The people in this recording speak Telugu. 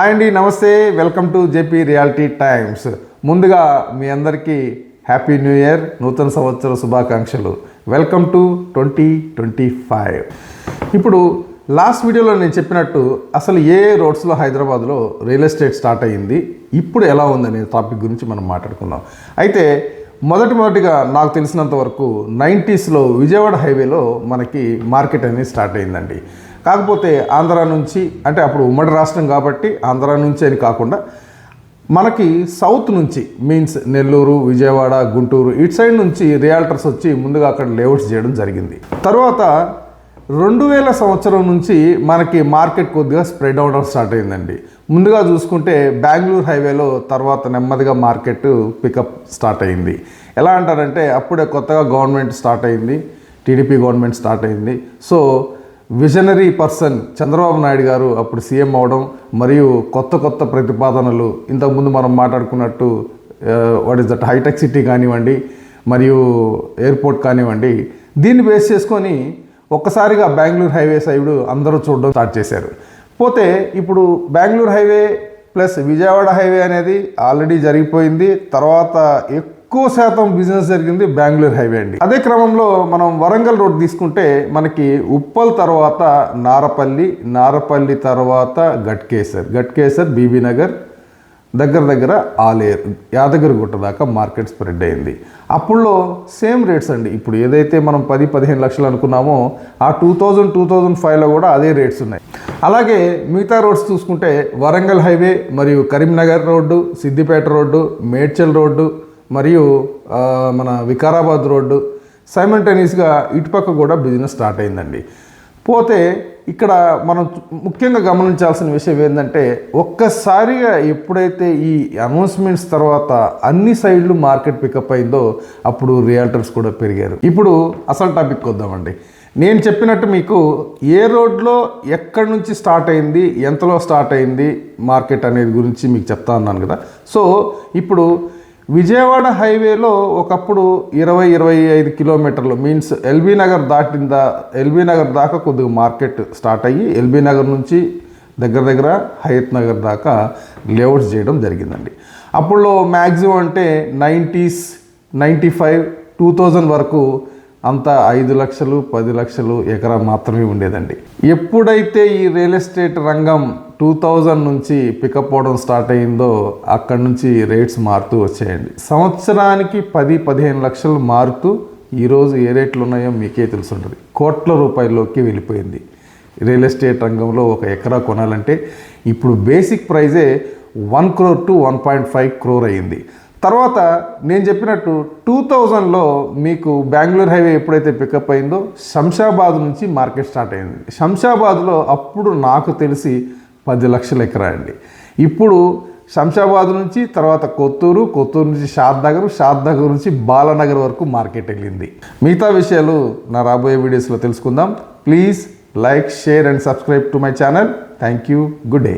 హాయ్ అండి, నమస్తే. Welcome to JP reality times. ముందుగా మీ అందరికీ హ్యాపీ న్యూ ఇయర్, నూతన సంవత్సర శుభాకాంక్షలు. Welcome to 2025. ఇప్పుడు లాస్ట్ వీడియోలో నేను చెప్పినట్టు అసలు ఏ రోడ్స్లో హైదరాబాద్లో రియల్ ఎస్టేట్ స్టార్ట్ అయ్యింది, ఇప్పుడు ఎలా ఉందనే టాపిక్ గురించి మనం మాట్లాడుకుందాం. అయితే మొదటిగా నాకు తెలిసినంత వరకు 90sలో విజయవాడ హైవేలో మనకి మార్కెట్ అనేది స్టార్ట్ అయిందండి. కాకపోతే ఆంధ్ర నుంచి, అంటే అప్పుడు ఉమ్మడి రాష్ట్రం కాబట్టి ఆంధ్ర నుంచి అని కాకుండా మనకి సౌత్ నుంచి మీన్స్ నెల్లూరు, విజయవాడ, గుంటూరు ఇటు సైడ్ నుంచి రియాల్టర్స్ వచ్చి ముందుగా అక్కడ లేఅవుట్స్ చేయడం జరిగింది. తర్వాత 2000 సంవత్సరం నుంచి మనకి మార్కెట్ కొద్దిగా స్ప్రెడ్ అవ్వడం స్టార్ట్ అయిందండి. ముందుగా చూసుకుంటే బెంగళూరు హైవేలో తర్వాత నెమ్మదిగా మార్కెట్ పికప్ స్టార్ట్ అయింది. ఎలా అంటారంటే అప్పుడే కొత్తగా గవర్నమెంట్ స్టార్ట్ అయింది, టీడీపీ గవర్నమెంట్ స్టార్ట్ అయింది. So visionary person Chandrababu Naidu garu అప్పుడు సీఎం అవడం, మరియు కొత్త ప్రతిపాదనలు, ఇంతకుముందు మనం మాట్లాడుకున్నట్టు what is that hitech city కానివ్వండి, మరియు ఎయిర్పోర్ట్ కానివ్వండి, దీన్ని బేస్ చేసుకొని ఒక్కసారిగా బెంగళూరు హైవే సైడ్ అందరూ చూడడం స్టార్ట్ చేశారు. పోతే ఇప్పుడు Bengaluru highway plus Vijayawada highway అనేది ఆల్రెడీ జరిగిపోయింది. తర్వాత ఎక్కువ శాతం బిజినెస్ జరిగింది బెంగళూరు హైవే అండి. అదే క్రమంలో మనం వరంగల్ రోడ్ తీసుకుంటే మనకి ఉప్పల్ తర్వాత నారపల్లి తర్వాత గట్కేసర్, బీబీ నగర్, దగ్గర ఆలేరు, యాదగిరిగుట్ట దాకా మార్కెట్ స్ప్రెడ్ అయింది. అప్పుడులో సేమ్ రేట్స్ అండి. ఇప్పుడు ఏదైతే మనం 10-15 లక్షలు అనుకున్నామో ఆ 2005లో కూడా అదే రేట్స్ ఉన్నాయి. అలాగే మిగతా రోడ్స్ చూసుకుంటే వరంగల్ హైవే మరియు Karimnagar road, Siddipet road, Medchal road మరియు మన వికారాబాద్ రోడ్డు సైమల్టేనియస్గా ఇటుపక్క కూడా బిజినెస్ స్టార్ట్ అయిందండి. పోతే ఇక్కడ మనం ముఖ్యంగా గమనించాల్సిన విషయం ఏంటంటే ఒక్కసారిగా ఎప్పుడైతే ఈ అనౌన్స్మెంట్స్ తర్వాత అన్ని సైడ్లు మార్కెట్ పికప్ అయిందో అప్పుడు రియాల్టర్స్ కూడా పెరిగారు. ఇప్పుడు అసలు టాపిక్ వద్దామండి. నేను చెప్పినట్టు మీకు ఏ రోడ్లో ఎక్కడి నుంచి స్టార్ట్ అయింది, ఎంతలో స్టార్ట్ అయింది మార్కెట్ అనేది గురించి మీకు చెప్తా ఉన్నాను కదా. సో ఇప్పుడు విజయవాడ హైవేలో ఒకప్పుడు 20-25 కిలోమీటర్లు మీన్స్ ఎల్బీ నగర్ దాకా కొద్దిగా మార్కెట్ స్టార్ట్ అయ్యి ఎల్బీ నగర్ నుంచి దగ్గర హయత్ నగర్ దాకా లేఅవుట్స్ చేయడం జరిగిందండి. అప్పుడు మ్యాక్సిమం అంటే 90s, 95, 2000 వరకు అంతా 5 లక్షలు 10 లక్షలు ఎకరా మాత్రమే ఉండేదండి. ఎప్పుడైతే ఈ రియల్ ఎస్టేట్ రంగం 2000 నుంచి పికప్ అవడం స్టార్ట్ అయిందో అక్కడి నుంచి రేట్స్ మారుతూ వచ్చాయండి. సంవత్సరానికి 10-15 లక్షలు మారుతూ ఈరోజు ఏ రేట్లు ఉన్నాయో మీకే తెలుసుంటుంది. కోట్ల రూపాయల్లోకి వెళ్ళిపోయింది. రియల్ ఎస్టేట్ రంగంలో ఒక ఎకరా కొనాలంటే ఇప్పుడు బేసిక్ ప్రైజే 1 crore to 1.5 crore అయ్యింది. తర్వాత నేను చెప్పినట్టు 2000లో మీకు బెంగళూరు హైవే ఎప్పుడైతే పికప్ అయిందో శంషాబాద్ నుంచి మార్కెట్ స్టార్ట్ అయింది. శంషాబాద్లో అప్పుడు నాకు తెలిసి 10 లక్షల ఎకరా అండి. ఇప్పుడు శంషాబాద్ నుంచి తర్వాత కొత్తూరు నుంచి షాద్ నగర్ నుంచి బాలానగర్ వరకు మార్కెట్ వెళ్ళింది. మిగతా విషయాలు నా రాబోయే వీడియోస్లో తెలుసుకుందాం. Please like, share and subscribe to my channel. Thank you. Good day.